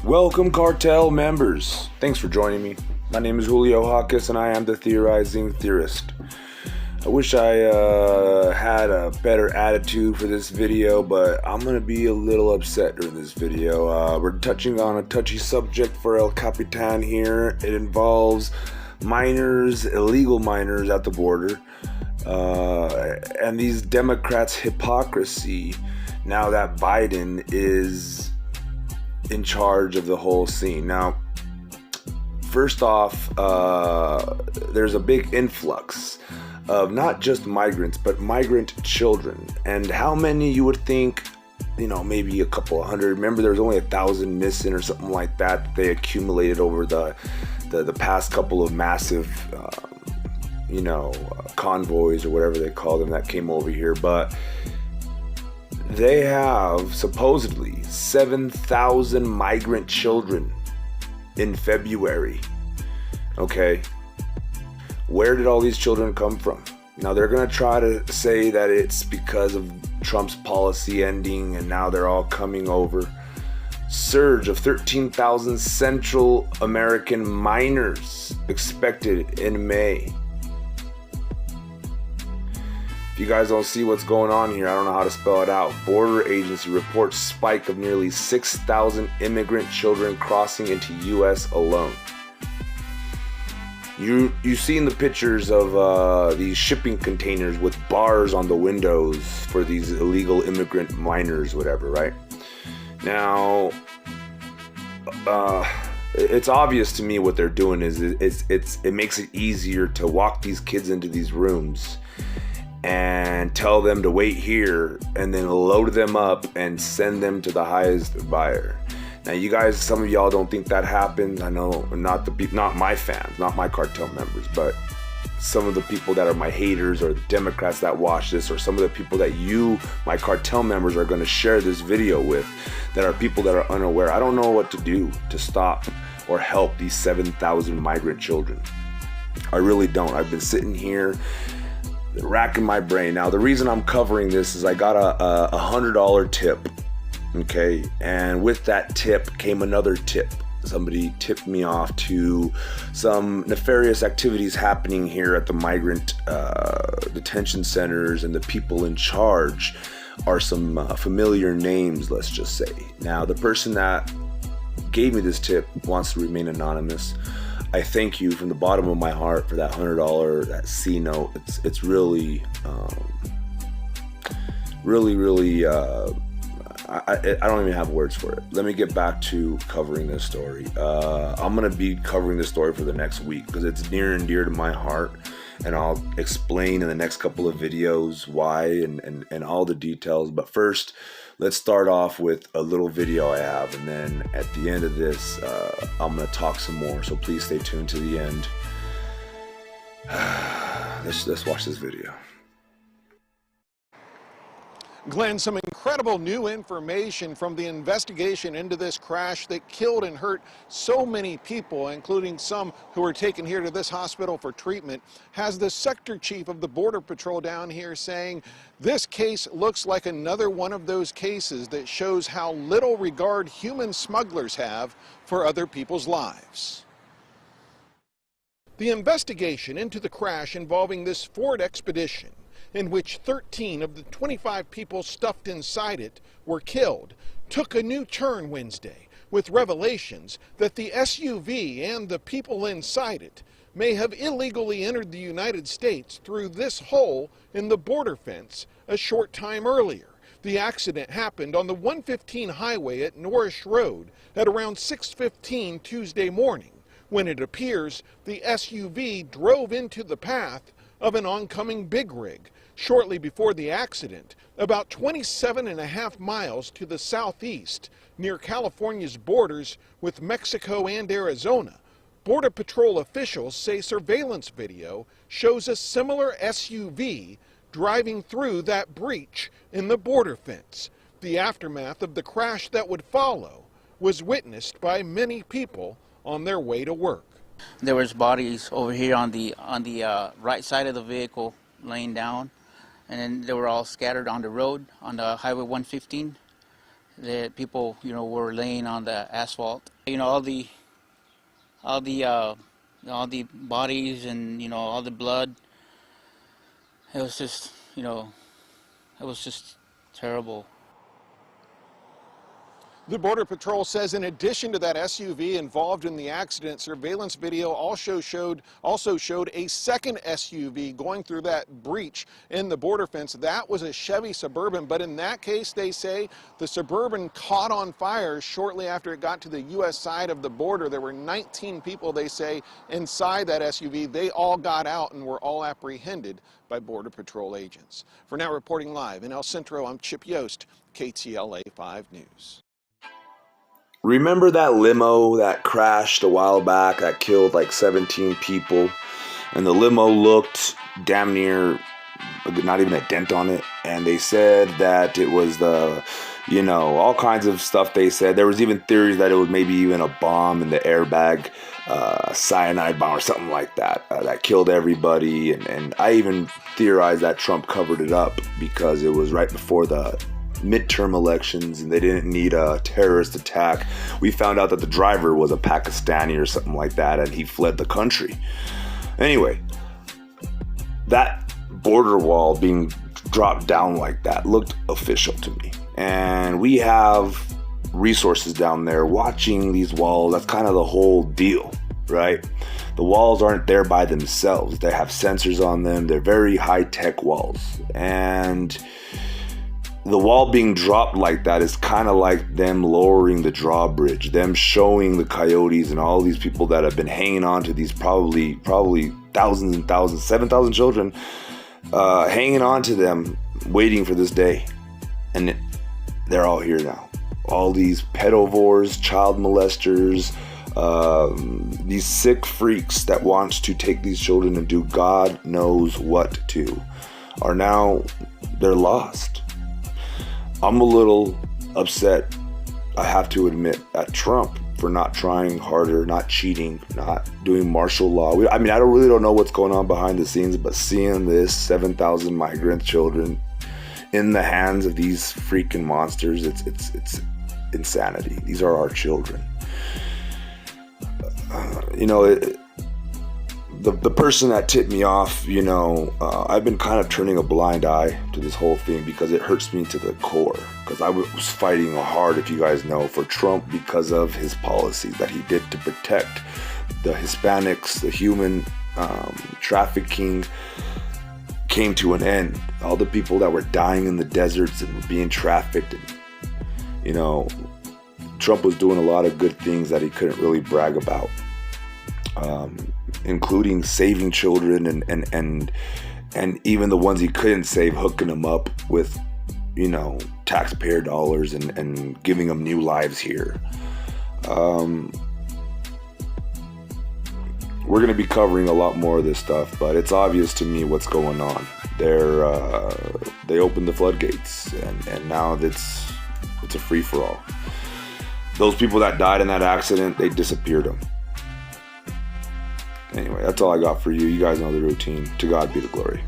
Welcome Kartel members. Thanks for joining me. My name is Julio Hawkes and I am the Theorizing Theorist. I wish I had a better attitude for this video, but I'm going to be a little upset during this video. We're touching on a touchy subject for El Capitan here. It involves minors, illegal minors at the border, and these Democrats' hypocrisy now that Biden is in charge of the whole scene. Now, first off, there's a big influx of not just migrants, but migrant children. And how many you would think, you know, maybe a couple of hundred. Remember, there was only 1,000 missing or something like that they accumulated over the past couple of massive, convoys or whatever they call them that came over here. But they have supposedly 7,000 migrant children in February. Okay, where did all these children come from? Now they're gonna try to say that it's because of Trump's policy ending and now they're all coming over. Surge of 13,000 Central American minors expected in May. If you guys don't see what's going on here, I don't know how to spell it out. Border agency reports spike of nearly 6,000 immigrant children crossing into U.S. alone. You've seen the pictures of these shipping containers with bars on the windows for these illegal immigrant minors, whatever, right? Now, it's obvious to me what they're doing is it makes it easier to walk these kids into these rooms and tell them to wait here and then load them up and send them to the highest buyer. Now you guys, some of y'all don't think that happens. I know not my fans, not my cartel members, but some of the people that are my haters or the Democrats that watch this, or some of the people that you, my cartel members, are going to share this video with, that are people that are unaware. I don't know what to do to stop or help these 7,000 migrant children. I really don't. I've been sitting here racking my brain. Now the reason I'm covering this is I got a $100 tip, okay, and with that tip came another tip. Somebody tipped me off to some nefarious activities happening here at the migrant detention centers, and the people in charge are some familiar names, let's just say. Now the person that gave me this tip wants to remain anonymous. I thank you from the bottom of my heart for that $100, that C note. It's really, really, I don't even have words for it. Let me get back to covering this story. I'm gonna be covering this story for the next week because it's near and dear to my heart, and I'll explain in the next couple of videos why and all the details. But first, let's start off with a little video I have, and then at the end of this, I'm gonna talk some more. So please stay tuned to the end. Let's watch this video. Glenn, some incredible new information from the investigation into this crash that killed and hurt so many people, including some who were taken here to this hospital for treatment, has the sector chief of the Border Patrol down here saying this case looks like another one of those cases that shows how little regard human smugglers have for other people's lives. The investigation into the crash involving this Ford Expedition, in which 13 of the 25 people stuffed inside it were killed, took a new turn Wednesday with revelations that the SUV and the people inside it may have illegally entered the United States through this hole in the border fence a short time earlier. The accident happened on the 115 highway at Norrish Road at around 6:15 Tuesday morning, when it appears the SUV drove into the path of an oncoming big rig shortly before the accident, about 27.5 miles to the southeast near California's borders with Mexico and Arizona. Border Patrol officials say surveillance video shows a similar SUV driving through that breach in the border fence. The aftermath of the crash that would follow was witnessed by many people on their way to work. There was bodies over here on the right side of the vehicle laying down, and then they were all scattered on the road on the Highway 115. that people, you know, were laying on the asphalt. You know, all the bodies and, you know, all the blood. It was just, you know, it was just terrible. The Border Patrol says in addition to that SUV involved in the accident, surveillance video also showed a second SUV going through that breach in the border fence. That was a Chevy Suburban, but in that case, they say the Suburban caught on fire shortly after it got to the U.S. side of the border. There were 19 people, they say, inside that SUV. They all got out and were all apprehended by Border Patrol agents. For now, reporting live in El Centro, I'm Chip Yost, KTLA 5 News. Remember that limo that crashed a while back that killed like 17 people? And the limo looked damn near not even a dent on it. And they said that it was the, you know, all kinds of stuff they said. There was even theories that it was maybe even a bomb in the airbag, cyanide bomb or something like that, that killed everybody. And I even theorized that Trump covered it up because it was right before the midterm elections and they didn't need a terrorist attack. We found out that the driver was a Pakistani or something like that and he fled the country. Anyway, that border wall being dropped down like that looked official to me. And we have resources down there watching these walls. That's kind of the whole deal, right? The walls aren't there by themselves. They have sensors on them. They're very high-tech walls. And the wall being dropped like that is kind of like them lowering the drawbridge, them showing the coyotes and all these people that have been hanging on to these probably thousands and thousands, 7,000 children, hanging on to them, waiting for this day. And they're all here now. All these pedovores, child molesters, these sick freaks that want to take these children and do God knows what to, are now, they're lost. I'm a little upset, I have to admit, at Trump for not trying harder, not cheating, not doing martial law. I mean, I really don't know what's going on behind the scenes, but seeing this 7,000 migrant children in the hands of these freaking monsters, it's insanity. These are our children. You know, the person that tipped me off, you know, I've been kind of turning a blind eye to this whole thing because it hurts me to the core. Because I was fighting hard, if you guys know, for Trump because of his policies that he did to protect the Hispanics. The human trafficking came to an end. All the people that were dying in the deserts and were being trafficked. And, you know, Trump was doing a lot of good things that he couldn't really brag about. Including saving children and even the ones he couldn't save, hooking them up with, you know, taxpayer dollars and giving them new lives here. We're going to be covering a lot more of this stuff, but it's obvious to me what's going on. They opened the floodgates, and now it's a free-for-all. Those people that died in that accident, they disappeared them. Anyway, that's all I got for you. You guys know the routine. To God be the glory.